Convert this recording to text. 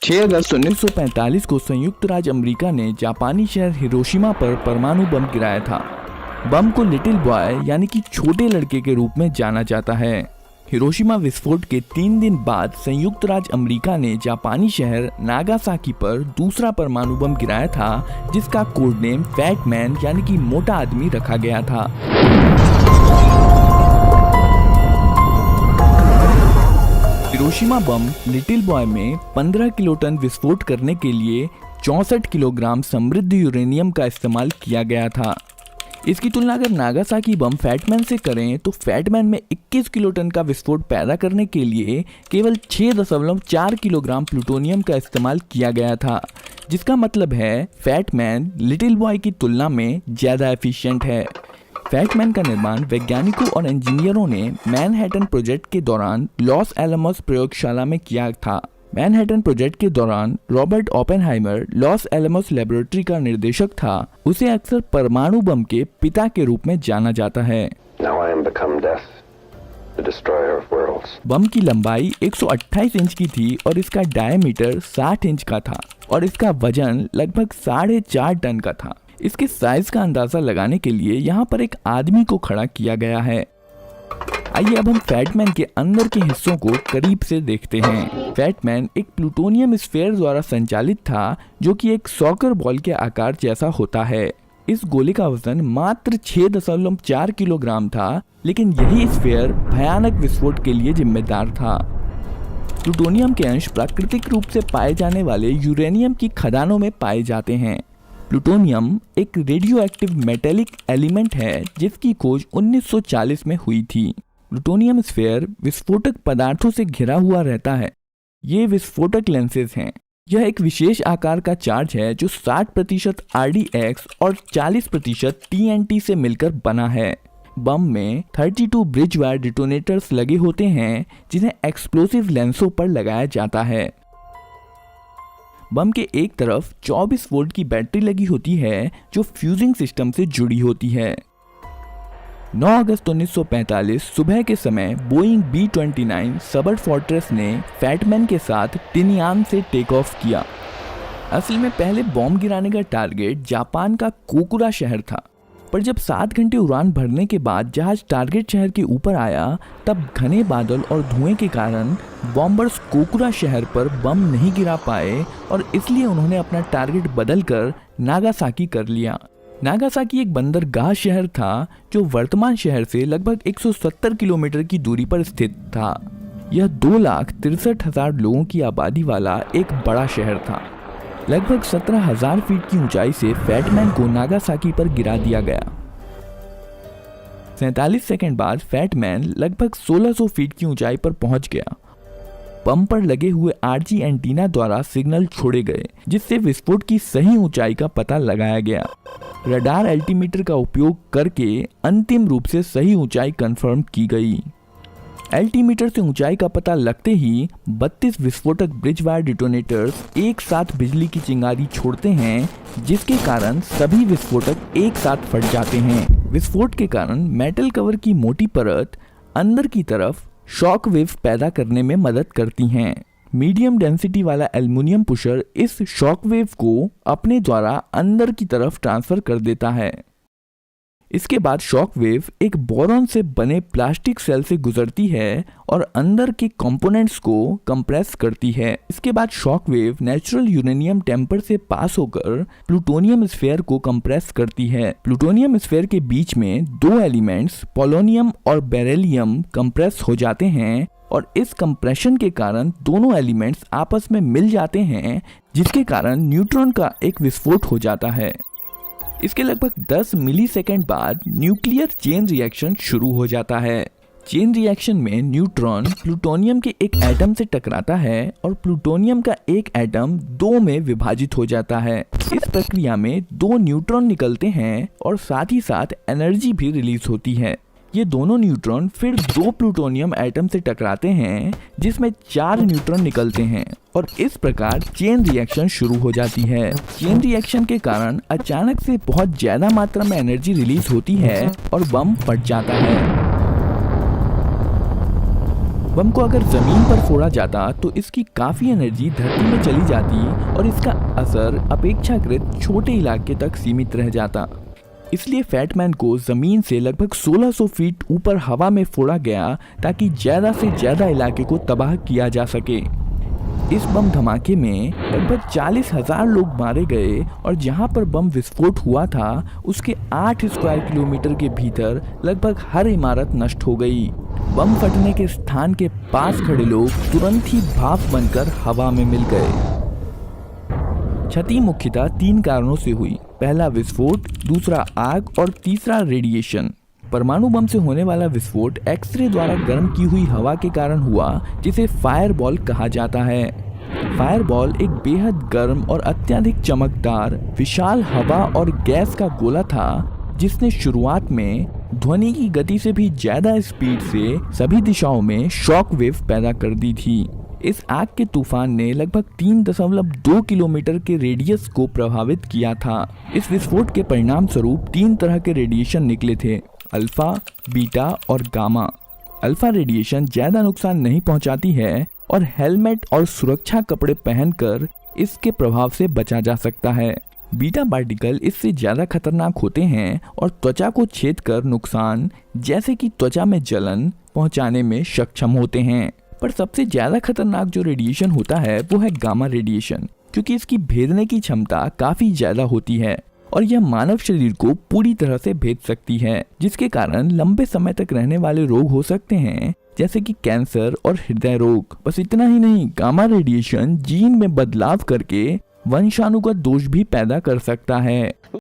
6 अगस्त 1945 को संयुक्त राज्य अमेरिका ने जापानी शहर हिरोशिमा पर परमाणु बम गिराया था। बम को लिटिल बॉय यानी कि छोटे लड़के के रूप में जाना जाता है। हिरोशिमा विस्फोट के 3 दिन बाद संयुक्त राज्य अमेरिका ने जापानी शहर नागासाकी पर दूसरा परमाणु बम गिराया था, जिसका कोड नेम फैट मैन यानी कि मोटा आदमी रखा गया था। हिरोशिमा बम लिटिल बॉय में 15 किलोटन विस्फोट करने के लिए 64 किलोग्राम समृद्ध यूरेनियम का इस्तेमाल किया गया था। इसकी तुलना अगर नागासाकी बम फैटमैन से करें तो फैटमैन में 21 किलोटन का विस्फोट पैदा करने के लिए केवल 6.4 किलोग्राम प्लूटोनियम का इस्तेमाल किया गया था, जिसका मतलब है फैटमैन लिटिल बॉय की तुलना में ज़्यादा एफिशिएंट है। फैटमैन का निर्माण वैज्ञानिकों और इंजीनियरों ने मैनहट्टन प्रोजेक्ट के दौरान लॉस एलमोस प्रयोगशाला में किया था। मैनहट्टन प्रोजेक्ट के दौरान Robert Oppenheimer loss Alamos laboratory का निर्देशक था। उसे अक्सर परमाणु बम के पिता के रूप में जाना जाता है। बम की लंबाई 128 इंच की थी और इसका डायमीटर 60 इंच का था और इसका वजन लगभग 4.5 टन का था। इसके साइज का अंदाजा लगाने के लिए यहाँ पर एक आदमी को खड़ा किया गया है। आइए अब हम फैटमैन के अंदर के हिस्सों को करीब से देखते हैं। फैटमैन एक प्लूटोनियम स्फीयर द्वारा संचालित था, जो कि एक सॉकर बॉल के आकार जैसा होता है। इस गोले का वजन मात्र 6.4 किलोग्राम था, लेकिन यही स्फीयर भयानक विस्फोट के लिए जिम्मेदार था। प्लूटोनियम के अंश प्राकृतिक रूप से पाए जाने वाले यूरेनियम की खदानों में पाए जाते हैं। प्लूटोनियम एक रेडियो एक्टिव मेटेलिक एलिमेंट है, जिसकी खोज 1940 में हुई थी। प्लूटोनियम स्फीयर विस्फोटक पदार्थों से घिरा हुआ रहता है। ये विस्फोटक लेंसेज हैं। यह एक विशेष आकार का चार्ज है जो 60% RDX और 40% TNT से मिलकर बना है। बम में 32 ब्रिज वायर डिटोनेटर्स लगे होते हैं, जिन्हें एक्सप्लोसिव लेंसों पर लगाया जाता है। बम के एक तरफ 24 वोल्ट की बैटरी लगी होती है, जो फ्यूजिंग सिस्टम से जुड़ी होती है। 9 अगस्त 1945 सुबह के समय बोइंग B-29 सबर्ड फोर्ट्रेस ने फैटमैन के साथ टिनयान से टेक ऑफ किया। असल में पहले बॉम्ब गिराने का टारगेट जापान का कोकुरा शहर था, पर जब 7 घंटे उड़ान भरने के बाद जहाज टारगेट शहर के ऊपर आया, तब घने बादल और धुएं के कारण बॉम्बर्स कोकुरा शहर पर बम नहीं गिरा पाए और इसलिए उन्होंने अपना टारगेट बदलकर नागासाकी कर लिया। नागासाकी एक बंदरगाह शहर था जो वर्तमान शहर से लगभग 170 किलोमीटर की दूरी पर स्थित था। यह 2,63,000 लोगों की आबादी वाला एक बड़ा शहर था। लगभग 17,000 फीट की ऊंचाई से फैटमैन को नागासाकी पर गिरा दिया गया। 47 सेकंड बाद फैटमैन लगभग 1600 फीट की ऊंचाई पर पहुंच गया। बम पर लगे हुए RG एंटीना द्वारा सिग्नल छोड़े गए, जिससे विस्फोट की सही ऊंचाई का पता लगाया गया। रडार एल्टीमीटर का उपयोग करके अंतिम रूप से सही ऊंचाई कंफर्म की गई। एल्टीमीटर से ऊंचाई का पता लगते ही 32 विस्फोटक ब्रिज वायर डिटोनेटर्स एक साथ बिजली की चिंगारी छोड़ते हैं, जिसके कारण सभी विस्फोटक एक साथ फट जाते हैं। विस्फोट के कारण मेटल कवर की मोटी परत अंदर की तरफ शॉक वेव पैदा करने में मदद करती हैं। मीडियम डेंसिटी वाला एल्युमिनियम पुशर इस शॉक वेव को अपने द्वारा अंदर की तरफ ट्रांसफर कर देता है। इसके बाद शॉक वेव एक बोरॉन से बने प्लास्टिक सेल से गुजरती है और अंदर के कंपोनेंट्स को कंप्रेस करती है। इसके बाद shock wave natural uranium tamper से पास होकर प्लूटोनियम स्फीयर को कंप्रेस करती है। प्लूटोनियम स्फीयर के बीच में 2 एलिमेंट्स पोलोनियम और बेरिलियम कंप्रेस हो जाते हैं और इस कंप्रेशन के कारण दोनों एलिमेंट्स आपस में मिल जाते हैं, जिसके कारण न्यूट्रॉन का एक विस्फोट हो जाता है। इसके लगभग 10 मिलीसेकंड बाद न्यूक्लियर चेन रिएक्शन शुरू हो जाता है। चेन रिएक्शन में न्यूट्रॉन प्लूटोनियम के एक एटम से टकराता है और प्लूटोनियम का एक एटम 2 में विभाजित हो जाता है। इस प्रक्रिया में 2 न्यूट्रॉन निकलते हैं और साथ ही साथ एनर्जी भी रिलीज होती है। ये दोनों न्यूट्रॉन फिर 2 प्लूटोनियम एटम से टकराते हैं, जिसमें 4 न्यूट्रॉन निकलते हैं और इस प्रकार चेन रिएक्शन शुरू हो जाती है। चेन रिएक्शन के कारण अचानक से बहुत ज्यादा मात्रा में एनर्जी रिलीज होती है और बम फट जाता है। बम को अगर जमीन पर फोड़ा जाता तो इसकी काफी एनर्जी धरती में चली जाती और इसका असर अपेक्षाकृत छोटे इलाके तक सीमित रह जाता। इसलिए फैटमैन को जमीन से लगभग 1600 फीट ऊपर हवा में फोड़ा गया ताकि ज्यादा से ज्यादा इलाके को तबाह किया जा सके। इस बम धमाके में लगभग 40,000 लोग मारे गए और जहां पर बम विस्फोट हुआ था उसके 8 स्क्वायर किलोमीटर के भीतर लगभग हर इमारत नष्ट हो गई। बम फटने के स्थान के पास खड़े लोग तुरंत ही भाप बनकर हवा में मिल गए। क्षति मुख्यतः 3 कारणों से हुई। पहला विस्फोट, दूसरा आग और तीसरा रेडिएशन। परमाणु बम से होने वाला विस्फोट एक्सरे द्वारा गर्म की हुई हवा के कारण हुआ, जिसे फायरबॉल कहा जाता है। फायरबॉल एक बेहद गर्म और अत्यधिक चमकदार विशाल हवा और गैस का गोला था जिसने शुरुआत में ध्वनि की गति से भी ज्यादा स्पीड से सभी दिशाओं में शॉक वेव पैदा कर दी थी। इस आग के तूफान ने लगभग 3.2 किलोमीटर के रेडियस को प्रभावित किया था। इस विस्फोट के परिणाम स्वरूप 3 तरह के रेडिएशन निकले थे, अल्फा, बीटा और गामा। अल्फा रेडिएशन ज्यादा नुकसान नहीं पहुंचाती है और हेलमेट और सुरक्षा कपड़े पहनकर इसके प्रभाव से बचा जा सकता है। बीटा पार्टिकल इससे ज्यादा खतरनाक होते हैं और त्वचा को छेद कर नुकसान जैसे कि त्वचा में जलन पहुंचाने में सक्षम होते हैं। पर सबसे ज्यादा खतरनाक जो रेडिएशन होता है वो है गामा रेडिएशन, क्योंकि इसकी भेदने की क्षमता काफी ज्यादा होती है और यह मानव शरीर को पूरी तरह से भेद सकती है, जिसके कारण लंबे समय तक रहने वाले रोग हो सकते हैं जैसे कि कैंसर और हृदय रोग। बस इतना ही नहीं, गामा रेडिएशन जीन में बदलाव करके वंशानुगत दोष भी पैदा कर सकता है।